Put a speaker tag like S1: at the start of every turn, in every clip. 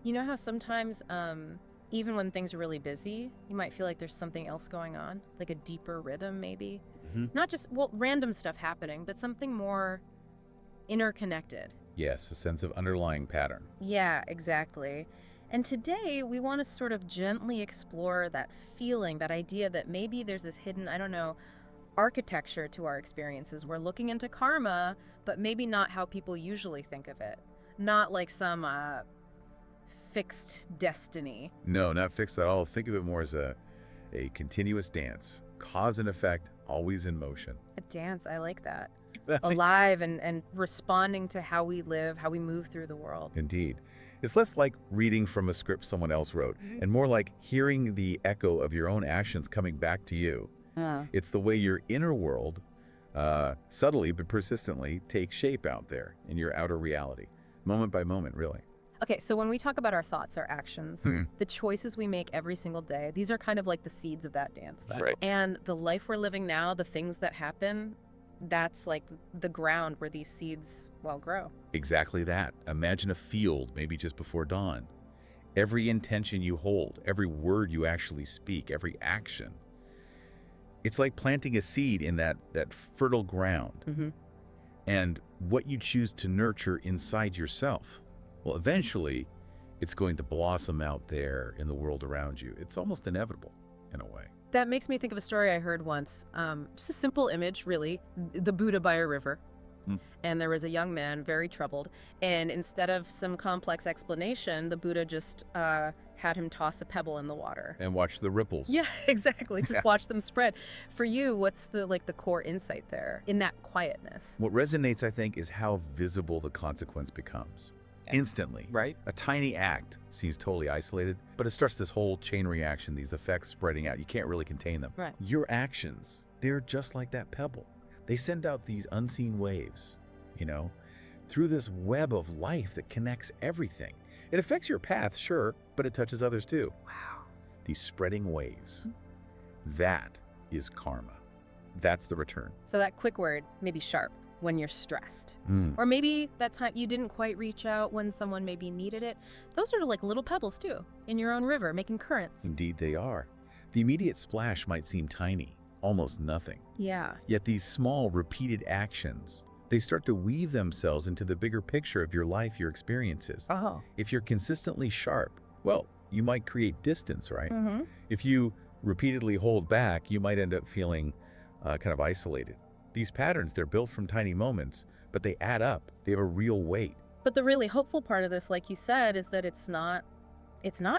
S1: You know how sometimes, even when things are really busy, you might feel like there's something else going on, like a deeper rhythm, maybe?
S2: Hmm.
S1: Not just, well, random stuff happening, but something more interconnected.
S2: Yes, a sense of underlying pattern.
S1: Yeah, exactly. And today, we want to sort of gently explore that feeling, that idea that maybe there's this hidden, I don't know, architecture to our experiences. We're looking into karma, but maybe not how people usually think of it. Not like some fixed destiny.
S2: No, not fixed at all. Think of it more as a continuous dance. Cause and effect, always in motion.
S1: A dance, I like that. Alive and responding to how we live, how we move through the world.
S2: Indeed. It's less like reading from a script someone else wrote, and more like hearing the echo of your own actions coming back to you.
S1: Uh,
S2: It's the way your inner world, subtly but persistently, takes shape out there in your outer reality, moment by moment, really.
S1: okay, so when we talk about our thoughts, our actions,
S2: Hmm.
S1: the choices we make every single day, these are kind of like the seeds of that dance.
S2: Right.
S1: And the life we're living now, the things that happen, that's like the ground where these seeds, well, grow.
S2: Exactly that. Imagine a field, maybe just before dawn. Every intention you hold, every word you actually speak, every action. It's like planting a seed in that fertile ground.
S1: Mm-hmm.
S2: And what you choose to nurture inside yourself, well, eventually, it's going to blossom out there in the world around you. It's almost inevitable, in a way.
S1: That makes me think of a story I heard once. Just a simple image, really. The Buddha by a river.
S2: Hmm.
S1: And there was a young man, very troubled. And instead of some complex explanation, the Buddha just had him toss a pebble in the water.
S2: And watch the ripples.
S1: Yeah, exactly. Just
S2: Yeah.
S1: watch them spread. For you, what's the core insight there in that quietness?
S2: What resonates, I think, is how visible the consequence becomes. Instantly.
S1: Right.
S2: A tiny act seems totally isolated, but it starts this whole chain reaction, these effects spreading out. You can't really contain them.
S1: Right.
S2: Your actions, they're just like that pebble. They send out these unseen waves, through this web of life that connects everything. It affects your path, sure, but it touches others too.
S1: Wow.
S2: These spreading waves. That is karma. That's the return.
S1: So that quick word, maybe sharp, when you're stressed.
S2: Mm.
S1: Or maybe that time you didn't quite reach out when someone maybe needed it. Those are like little pebbles too, in your own river, making currents.
S2: Indeed they are. The immediate splash might seem tiny, almost nothing.
S1: Yeah.
S2: Yet these small, repeated actions, they start to weave themselves into the bigger picture of your life, your experiences.
S1: Oh.
S2: If you're consistently sharp, well, you might create distance, right?
S1: Mm-hmm.
S2: If you repeatedly hold back, you might end up feeling kind of isolated. These patterns, they're built from tiny moments, but they add up. They have a real weight.
S1: But the really hopeful part of this, like you said, is that it's not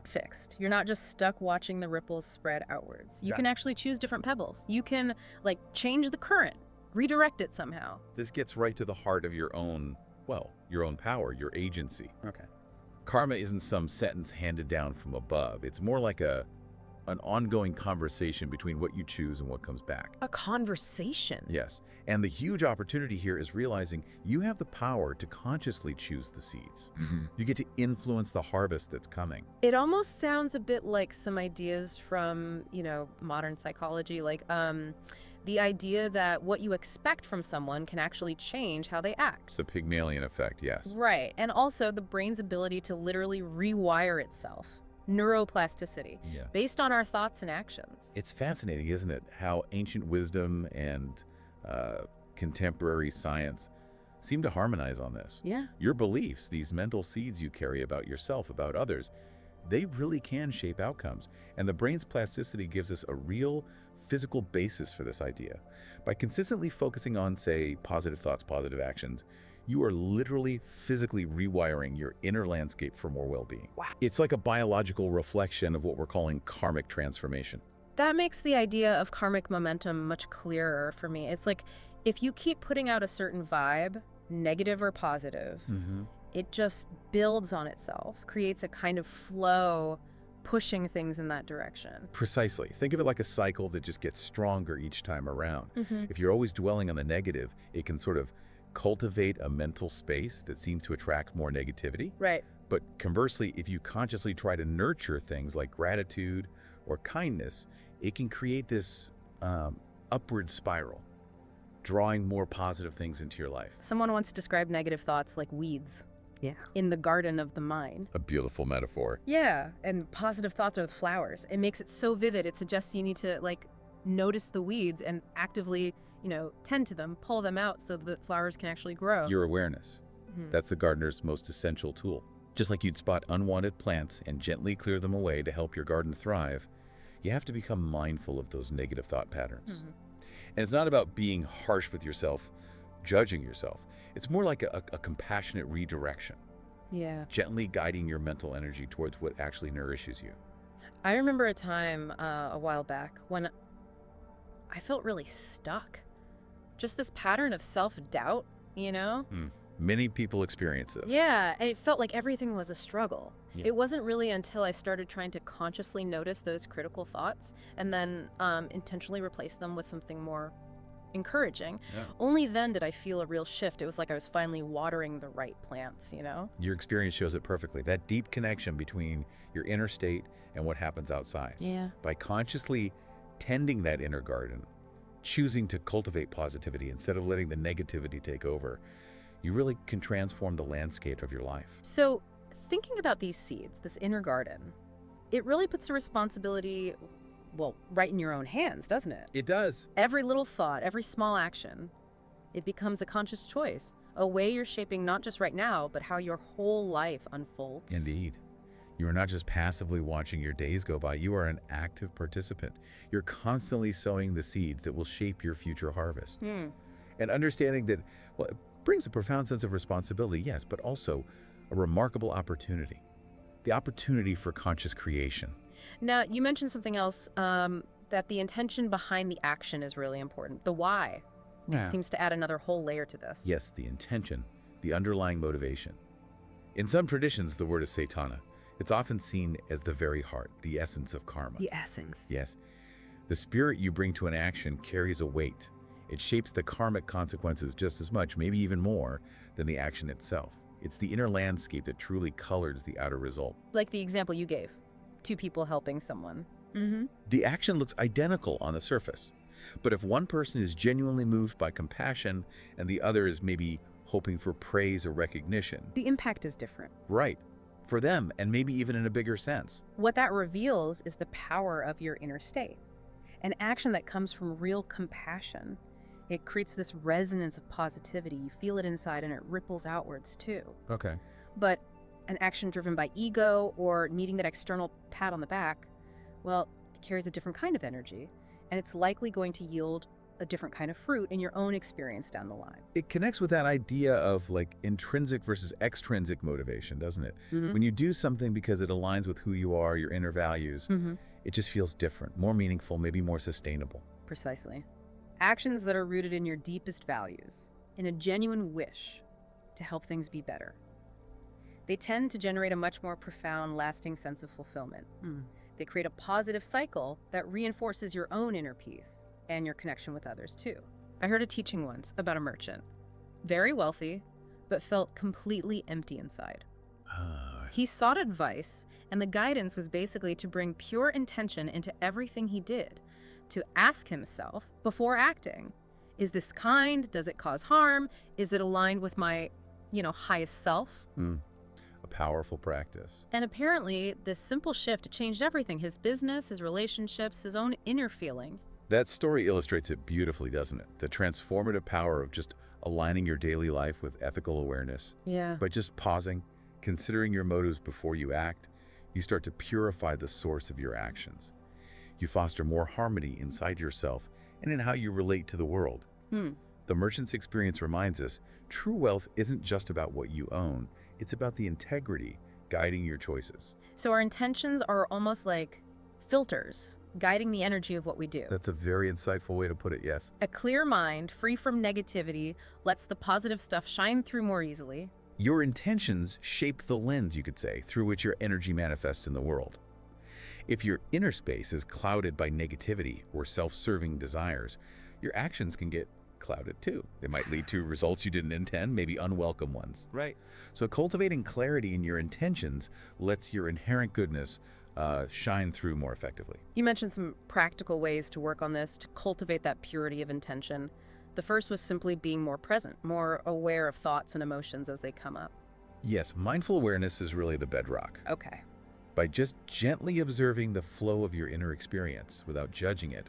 S1: fixed. You're not just stuck watching the ripples spread outwards. You
S2: Yeah.
S1: can actually choose different pebbles. You can change the current, redirect it somehow.
S2: This gets right to the heart of your own power, your agency.
S1: Okay.
S2: Karma isn't some sentence handed down from above. It's more like an ongoing conversation between what you choose and what comes back.
S1: A conversation.
S2: Yes, and the huge opportunity here is realizing you have the power to consciously choose the seeds. You get to influence the harvest that's coming.
S1: It almost sounds a bit like some ideas from, modern psychology, the idea that what you expect from someone can actually change how they act.
S2: It's the Pygmalion effect, yes.
S1: Right. And also the brain's ability to literally rewire itself. Neuroplasticity.
S2: Yeah.
S1: Based on our thoughts and actions.
S2: It's fascinating, isn't it, how ancient wisdom and contemporary science seem to harmonize on this.
S1: Yeah.
S2: Your beliefs, these mental seeds you carry about yourself, about others, they really can shape outcomes. And the brain's plasticity gives us a real physical basis for this idea. By consistently focusing on, say, positive thoughts, positive actions, you are literally physically rewiring your inner landscape for more well-being.
S1: Wow.
S2: It's like a biological reflection of what we're calling karmic transformation.
S1: That makes the idea of karmic momentum much clearer for me. It's like if you keep putting out a certain vibe, negative or positive, it just builds on itself, creates a kind of flow, pushing things in that direction.
S2: Precisely. Think of it like a cycle that just gets stronger each time around.
S1: Mm-hmm.
S2: If you're always dwelling on the negative, it can sort of cultivate a mental space that seems to attract more negativity.
S1: Right.
S2: But conversely, if you consciously try to nurture things like gratitude or kindness, it can create this upward spiral, drawing more positive things into your life.
S1: Someone once described negative thoughts like weeds. Yeah. In the garden of the mind.
S2: A beautiful metaphor.
S1: Yeah, and positive thoughts are the flowers. It makes it so vivid. It suggests you need to, like, notice the weeds and actively, tend to them, pull them out so that flowers can actually grow.
S2: Your awareness. That's the gardener's most essential tool. Just like you'd spot unwanted plants and gently clear them away to help your garden thrive, you have to become mindful of those negative thought patterns. And it's not about being harsh with yourself, judging yourself. It's more like a compassionate redirection.
S1: Yeah.
S2: Gently guiding your mental energy towards what actually nourishes you.
S1: I remember a time a while back when I felt really stuck. Just this pattern of self-doubt,
S2: Many people experience this.
S1: Yeah, and it felt like everything was a struggle.
S2: Yeah.
S1: It wasn't really until I started trying to consciously notice those critical thoughts and then intentionally replace them with something more encouraging.
S2: Yeah.
S1: Only then did I feel a real shift. It was like I was finally watering the right plants,
S2: Your experience shows it perfectly. That deep connection between your inner state and what happens outside.
S1: Yeah.
S2: By consciously tending that inner garden, choosing to cultivate positivity instead of letting the negativity take over, you really can transform the landscape of your life.
S1: So thinking about these seeds, this inner garden, it really puts the responsibility, right in your own hands, doesn't it?
S2: It does.
S1: Every little thought, every small action, it becomes a conscious choice, a way you're shaping not just right now, but how your whole life unfolds.
S2: Indeed. You are not just passively watching your days go by, you are an active participant. You're constantly sowing the seeds that will shape your future harvest. And understanding that, it brings a profound sense of responsibility, yes, but also a remarkable opportunity. The opportunity for conscious creation.
S1: Now, you mentioned something else, that the intention behind the action is really important. The why.
S2: Yeah.
S1: It seems to add another whole layer to this.
S2: Yes, the intention, the underlying motivation. In some traditions, the word is Satana. It's often seen as the very heart, the essence of karma.
S1: The essence.
S2: Yes. The spirit you bring to an action carries a weight. It shapes the karmic consequences just as much, maybe even more, than the action itself. It's the inner landscape that truly colors the outer result.
S1: Like the example you gave, two people helping someone.
S2: The action looks identical on the surface, but if one person is genuinely moved by compassion and the other is maybe hoping for praise or recognition,
S1: The impact is different.
S2: right, for them and maybe even in a bigger sense.
S1: What that reveals is the power of your inner state, an action that comes from real compassion. It creates this resonance of positivity. You feel it inside and it ripples outwards too.
S2: Okay.
S1: But an action driven by ego or needing that external pat on the back, it carries a different kind of energy, and it's likely going to yield a different kind of fruit in your own experience down the line.
S2: It connects with that idea of like intrinsic versus extrinsic motivation, doesn't it? When you do something because it aligns with who you are, your inner values, it just feels different, more meaningful, maybe more sustainable.
S1: Precisely. Actions that are rooted in your deepest values, in a genuine wish to help things be better. They tend to generate a much more profound, lasting sense of fulfillment. They create a positive cycle that reinforces your own inner peace and your connection with others too. I heard a teaching once about a merchant, very wealthy, but felt completely empty inside. He sought advice, and the guidance was basically to bring pure intention into everything he did, to ask himself before acting, is this kind? Does it cause harm? Is it aligned with my, highest self?
S2: A powerful practice.
S1: And apparently, this simple shift changed everything, his business, his relationships, his own inner feeling.
S2: That story illustrates it beautifully, doesn't it? The transformative power of just aligning your daily life with ethical awareness.
S1: Yeah.
S2: By just pausing, considering your motives before you act, you start to purify the source of your actions. You foster more harmony inside yourself and in how you relate to the world. The merchant's experience reminds us, true wealth isn't just about what you own, it's about the integrity guiding your choices.
S1: So our intentions are almost like filters, guiding the energy of what we do.
S2: That's a very insightful way to put it, yes.
S1: A clear mind, free from negativity, lets the positive stuff shine through more easily.
S2: Your intentions shape the lens, you could say, through which your energy manifests in the world. If your inner space is clouded by negativity or self-serving desires, your actions can get clouded too. They might lead to results you didn't intend, maybe unwelcome ones.
S3: Right.
S2: So cultivating clarity in your intentions lets your inherent goodness shine through more effectively.
S1: You mentioned some practical ways to work on this, to cultivate that purity of intention. The first was simply being more present, more aware of thoughts and emotions as they come up.
S2: Yes, mindful awareness is really the bedrock.
S1: Okay.
S2: By just gently observing the flow of your inner experience without judging it,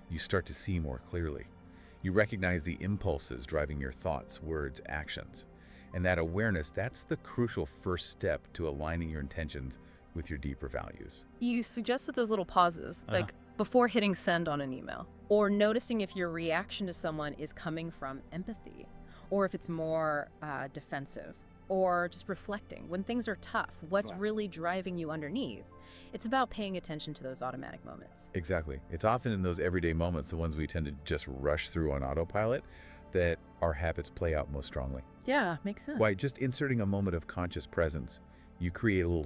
S2: you start to see more clearly. You recognize the impulses driving your thoughts, words, actions. And that awareness, that's the crucial first step to aligning your intentions with your deeper values.
S1: You suggested those little pauses,
S2: Uh-huh.
S1: like before hitting send on an email, or noticing if your reaction to someone is coming from empathy, or if it's more defensive, or just reflecting. When things are tough, what's
S2: Right.
S1: really driving you underneath? It's about paying attention to those automatic moments.
S2: Exactly. It's often in those everyday moments, the ones we tend to just rush through on autopilot, that our habits play out most strongly.
S1: Yeah, makes sense.
S2: By just inserting a moment of conscious presence, you create a little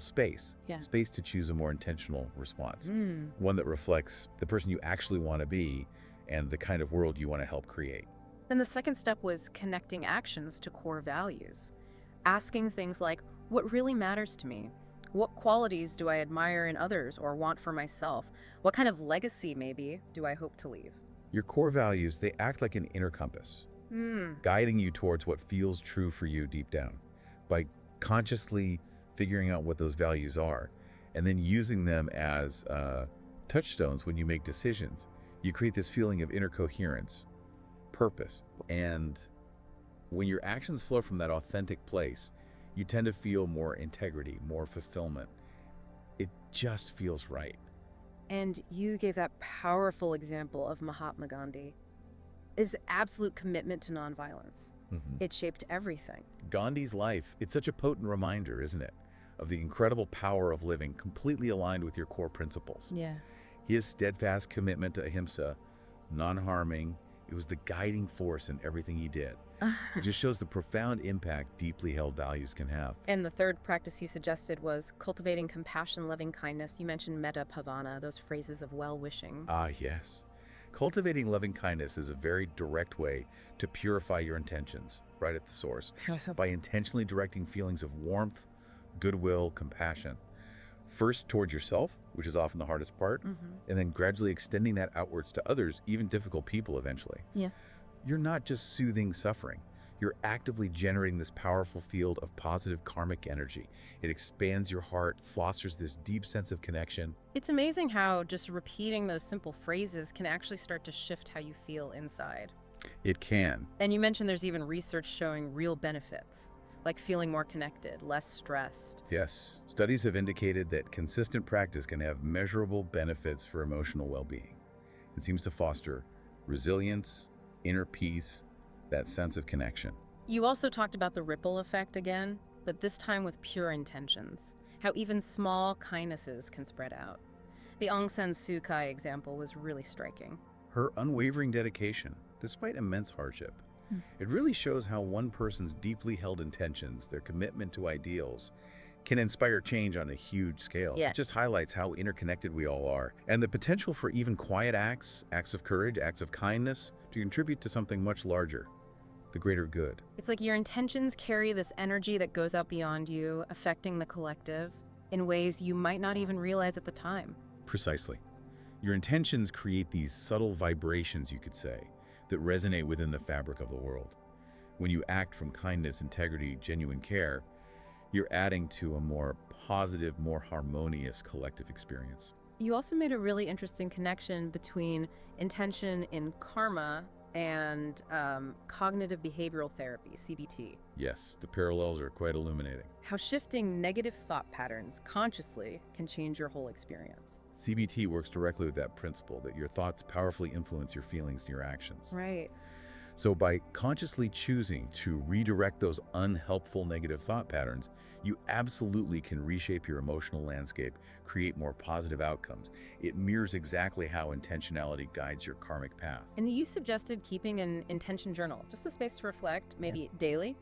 S1: Yeah.
S2: space to choose a more intentional response,
S1: Mm.
S2: one that reflects the person you actually want to be and the kind of world you want to help create.
S1: Then the second step was connecting actions to core values. Asking things like, what really matters to me? What qualities do I admire in others or want for myself? What kind of legacy, maybe, do I hope to leave?
S2: Your core values, they act like an inner compass,
S1: Hmm.
S2: guiding you towards what feels true for you deep down. By consciously figuring out what those values are and then using them as touchstones when you make decisions, you create this feeling of inner coherence, purpose. And when your actions flow from that authentic place, you tend to feel more integrity, more fulfillment. It just feels right.
S1: And you gave that powerful example of Mahatma Gandhi. His absolute commitment to nonviolence.
S2: Mhm.
S1: It shaped everything.
S2: Gandhi's life, it's such a potent reminder, isn't it, of the incredible power of living completely aligned with your core principles.
S1: Yeah.
S2: His steadfast commitment to ahimsa, non-harming, it was the guiding force in everything he did. It just shows the profound impact deeply held values can have.
S1: And the third practice you suggested was cultivating compassion, loving kindness. You mentioned metta bhavana, those phrases of well-wishing.
S2: Ah, yes. Cultivating loving kindness is a very direct way to purify your intentions right at the source by intentionally directing feelings of warmth, goodwill, compassion. First toward yourself, which is often the hardest part, and then gradually extending that outwards to others, even difficult people eventually.
S1: Yeah.
S2: You're not just soothing suffering. You're actively generating this powerful field of positive karmic energy. It expands your heart, fosters this deep sense of connection.
S1: It's amazing how just repeating those simple phrases can actually start to shift how you feel inside.
S2: It can.
S1: And you mentioned there's even research showing real benefits, like feeling more connected, less stressed.
S2: Yes, studies have indicated that consistent practice can have measurable benefits for emotional well-being. It seems to foster resilience, inner peace, that sense of connection.
S1: You also talked about the ripple effect again, but this time with pure intentions, how even small kindnesses can spread out. The Aung San Suu Kyi example was really striking.
S2: Her unwavering dedication, despite immense hardship, it really shows how one person's deeply held intentions, their commitment to ideals, can inspire change on a huge scale.
S1: Yeah.
S2: It just highlights how interconnected we all are, and the potential for even quiet acts, acts of courage, acts of kindness, to contribute to something much larger, the greater good.
S1: It's like your intentions carry this energy that goes out beyond you, affecting the collective in ways you might not even realize at the time.
S2: Precisely. Your intentions create these subtle vibrations, you could say, that resonate within the fabric of the world. When you act from kindness, integrity, genuine care, you're adding to a more positive, more harmonious collective experience.
S1: You also made a really interesting connection between intention in karma and cognitive behavioral therapy, CBT.
S2: Yes, the parallels are quite illuminating.
S1: How shifting negative thought patterns consciously can change your whole experience.
S2: CBT works directly with that principle that your thoughts powerfully influence your feelings and your actions.
S1: Right.
S2: So by consciously choosing to redirect those unhelpful negative thought patterns, you absolutely can reshape your emotional landscape, create more positive outcomes. It mirrors exactly how intentionality guides your karmic path.
S1: And you suggested keeping an intention journal, just a space to reflect, maybe daily,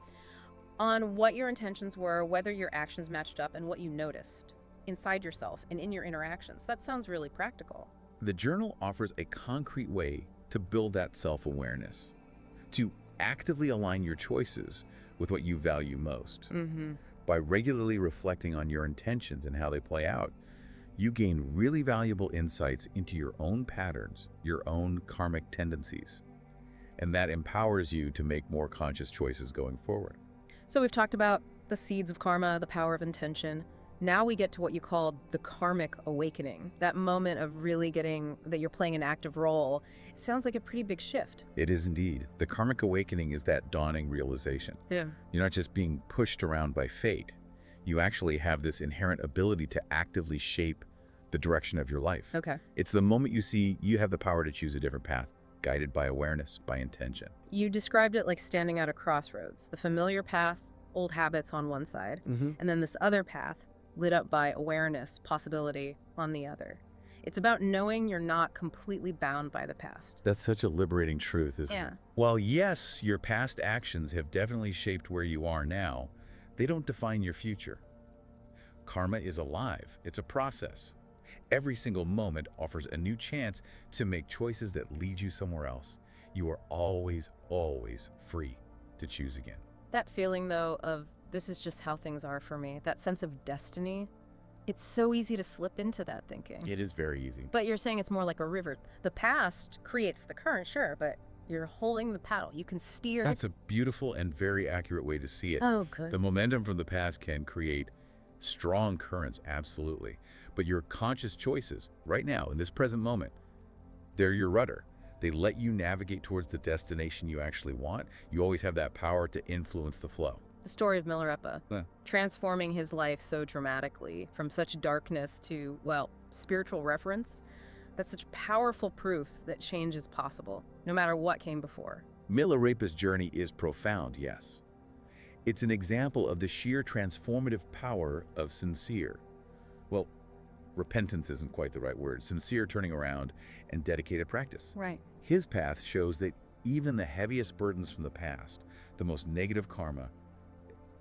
S1: on what your intentions were, whether your actions matched up, and what you noticed inside yourself and in your interactions. That sounds really practical.
S2: The journal offers a concrete way to build that self-awareness, to actively align your choices with what you value most. By regularly reflecting on your intentions and how they play out, you gain really valuable insights into your own patterns, your own karmic tendencies, and that empowers you to make more conscious choices going forward.
S1: So we've talked about The seeds of karma, the power of intention. Now we get to what you called the karmic awakening, that moment of really getting that you're playing an active role. It sounds like a pretty big shift.
S2: It is indeed. The karmic awakening is that dawning realization.
S1: Yeah.
S2: You're not just being pushed around by fate. You actually have this inherent ability to actively shape the direction of your life.
S1: Okay.
S2: It's the moment you see you have the power to choose a different path, guided by awareness, by intention.
S1: You described it like standing at a crossroads, the familiar path, old habits on one side, and then this other path lit up by awareness, possibility on the other. It's about knowing you're not completely bound by the past.
S2: That's such a liberating truth, isn't
S1: Yeah.
S2: it? While yes, your past actions have definitely shaped where you are now, they don't define your future. Karma is alive. It's a process. Every single moment offers a new chance to make choices that lead you somewhere else. You are always, always free to choose again.
S1: That feeling, though, of this is just how things are for me, that sense of destiny, it's so easy to slip into that thinking.
S2: It is very easy.
S1: But you're saying it's more like a river. The past creates the current, sure, but you're holding the paddle. You can steer.
S2: That's a beautiful and very accurate way to see it.
S1: Oh, good.
S2: The momentum from the past can create strong currents, absolutely. But your conscious choices, right now, in this present moment, they're your rudder. They let you navigate towards the destination you actually want. You always have that power to influence the flow.
S1: The story of Milarepa,
S2: Yeah.
S1: transforming his life so dramatically from such darkness to, well, spiritual reference. That's such powerful proof that change is possible, no matter what came before.
S2: Milarepa's journey is profound, yes. It's an example of the sheer transformative power of sincere. Well, repentance isn't quite the right word. Sincere turning around and dedicated practice.
S1: Right.
S2: His path shows that even the heaviest burdens from the past, the most negative karma,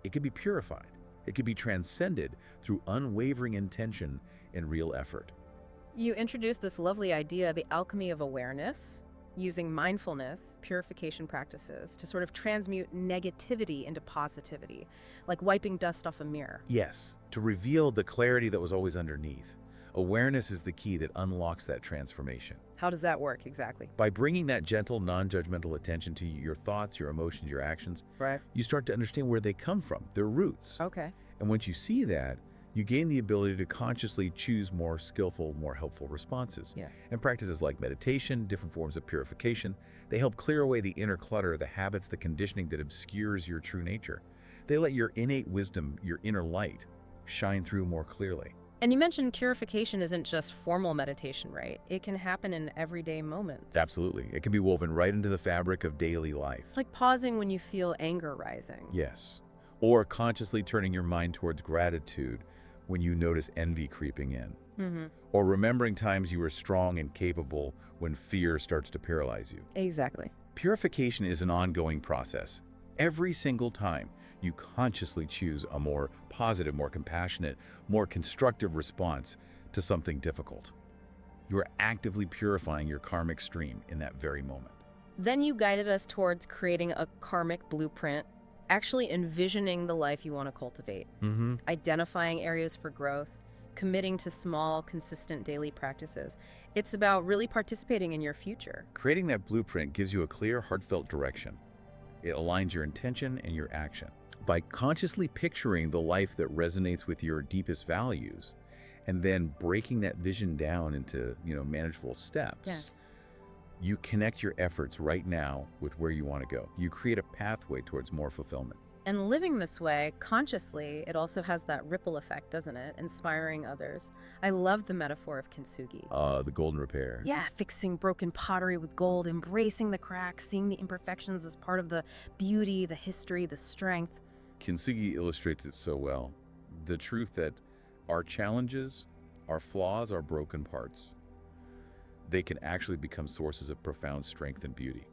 S2: it can be purified. It can be transcended through unwavering intention and real effort.
S1: You introduced this lovely idea, the alchemy of awareness, using mindfulness, purification practices to sort of transmute negativity into positivity, like wiping dust off a mirror.
S2: Yes, to reveal the clarity that was always underneath. Awareness is the key that unlocks that transformation.
S1: How does that work exactly?
S2: By bringing that gentle, non-judgmental attention to your thoughts, your emotions, your actions,
S1: Right.
S2: you start to understand where they come from, their roots.
S1: Okay.
S2: And once you see that, you gain the ability to consciously choose more skillful, more helpful responses.
S1: Yeah.
S2: And practices like meditation, different forms of purification, they help clear away the inner clutter, the habits, the conditioning that obscures your true nature. They let your innate wisdom, your inner light, shine through more clearly.
S1: And you mentioned purification isn't just formal meditation, right? It can happen in everyday moments.
S2: Absolutely. It can be woven right into the fabric of daily life.
S1: Like pausing when you feel anger rising.
S2: Yes. Or consciously turning your mind towards gratitude when you notice envy creeping in. Or remembering times you were strong and capable when fear starts to paralyze you.
S1: Exactly.
S2: Purification is an ongoing process. Every single time you consciously choose a more positive, more compassionate, more constructive response to something difficult, you are actively purifying your karmic stream in that very moment.
S1: Then you guided us towards creating a karmic blueprint, actually envisioning the life you want to cultivate, identifying areas for growth, committing to small, consistent daily practices. It's about really participating in your future.
S2: Creating that blueprint gives you a clear, heartfelt direction. It aligns your intention and your action. By consciously picturing the life that resonates with your deepest values, and then breaking that vision down into, manageable steps,
S1: Yeah.
S2: you connect your efforts right now with where you want to go. You create a pathway towards more fulfillment.
S1: And living this way, consciously, it also has that ripple effect, doesn't it? Inspiring others. I love the metaphor of kintsugi.
S2: The golden repair.
S1: Yeah, fixing broken pottery with gold, embracing the cracks, seeing the imperfections as part of the beauty, the history, the strength.
S2: Kintsugi illustrates it so well. The truth that our challenges, our flaws, our broken parts, they can actually become sources of profound strength and beauty.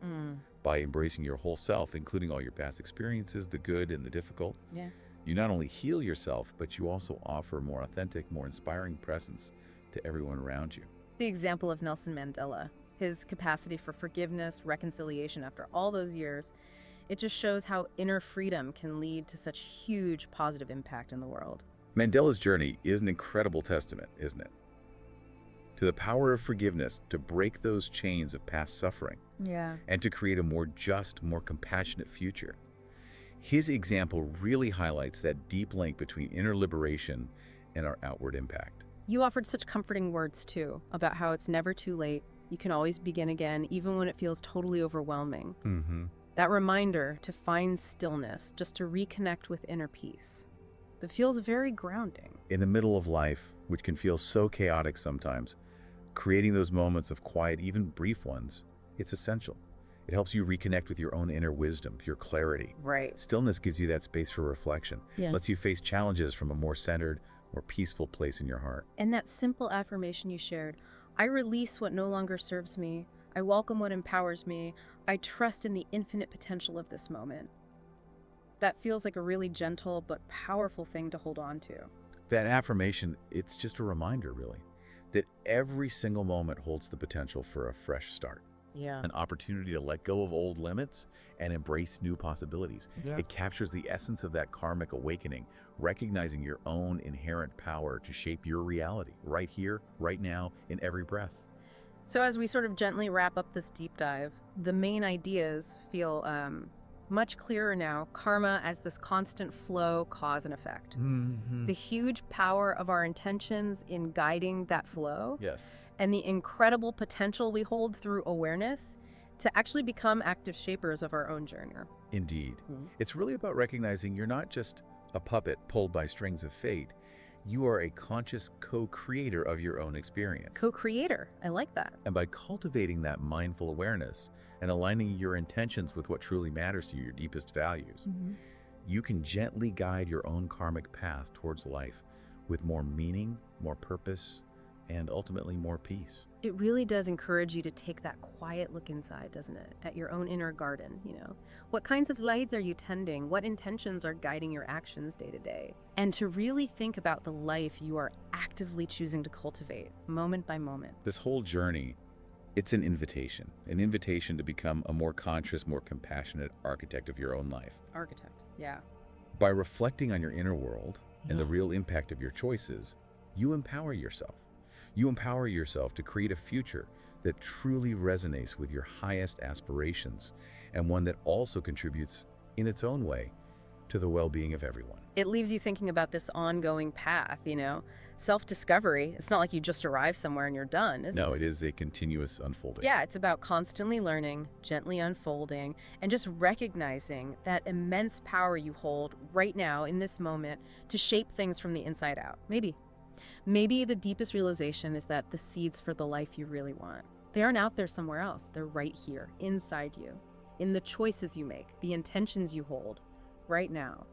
S2: By embracing your whole self, including all your past experiences, the good and the difficult,
S1: Yeah.
S2: you not only heal yourself, but you also offer more authentic, more inspiring presence to everyone around you.
S1: The example of Nelson Mandela, his capacity for forgiveness, reconciliation after all those years, it just shows how inner freedom can lead to such huge positive impact in the world.
S2: Mandela's journey is an incredible testament, isn't it? To the power of forgiveness to break those chains of past suffering
S1: Yeah.
S2: and to create a more just, more compassionate future. His example really highlights that deep link between inner liberation and our outward impact.
S1: You offered such comforting words, too, about how it's never too late. You can always begin again, even when it feels totally overwhelming.
S2: Mm-hmm.
S1: That reminder to find stillness, just to reconnect with inner peace, that feels very grounding.
S2: In the middle of life, which can feel so chaotic sometimes, creating those moments of quiet, even brief ones, it's essential. It helps you reconnect with your own inner wisdom, your clarity.
S1: Right.
S2: Stillness gives you that space for reflection,
S1: Yeah.
S2: lets you face challenges from a more centered, more peaceful place in your heart.
S1: And that simple affirmation you shared, I release what no longer serves me. I welcome what empowers me. I trust in the infinite potential of this moment. That feels like a really gentle but powerful thing to hold on to.
S2: That affirmation, it's just a reminder, really, that every single moment holds the potential for a fresh start.
S1: Yeah.
S2: An opportunity to let go of old limits and embrace new possibilities.
S1: Yeah.
S2: It captures the essence of that karmic awakening, recognizing your own inherent power to shape your reality right here, right now, in every breath.
S1: So as we sort of gently wrap up this deep dive, the main ideas feel much clearer now. Karma as this constant flow, cause and effect.
S2: Mm-hmm.
S1: The huge power of our intentions in guiding that flow,
S2: Yes.
S1: and the incredible potential we hold through awareness to actually become active shapers of our own journey.
S2: Indeed.
S1: Mhm.
S2: It's really about recognizing you're not just a puppet pulled by strings of fate. You are a conscious co-creator of your own experience.
S1: Co-creator, I like that.
S2: And by cultivating that mindful awareness and aligning your intentions with what truly matters to you, your deepest values, you can gently guide your own karmic path towards life with more meaning, more purpose, and ultimately more peace.
S1: It really does encourage you to take that quiet look inside, doesn't it? At your own inner garden, you know. What kinds of lights are you tending? What intentions are guiding your actions day to day? And to really think about the life you are actively choosing to cultivate, moment by moment.
S2: This whole journey, it's an invitation to become a more conscious, more compassionate architect of your own life.
S1: Architect, yeah.
S2: By reflecting on your inner world and the real impact of your choices, you empower yourself. You empower yourself to create a future that truly resonates with your highest aspirations and one that also contributes in its own way to the well-being of everyone.
S1: It leaves you thinking about this ongoing path, you know? Self-discovery. It's not like you just arrive somewhere and you're done, is it?
S2: No, it is a continuous unfolding.
S1: Yeah, it's about constantly learning, gently unfolding, and just recognizing that immense power you hold right now in this moment to shape things from the inside out. Maybe the deepest realization is that the seeds for the life you really want, they aren't out there somewhere else. They're right here, inside you, in the choices you make, the intentions you hold right now.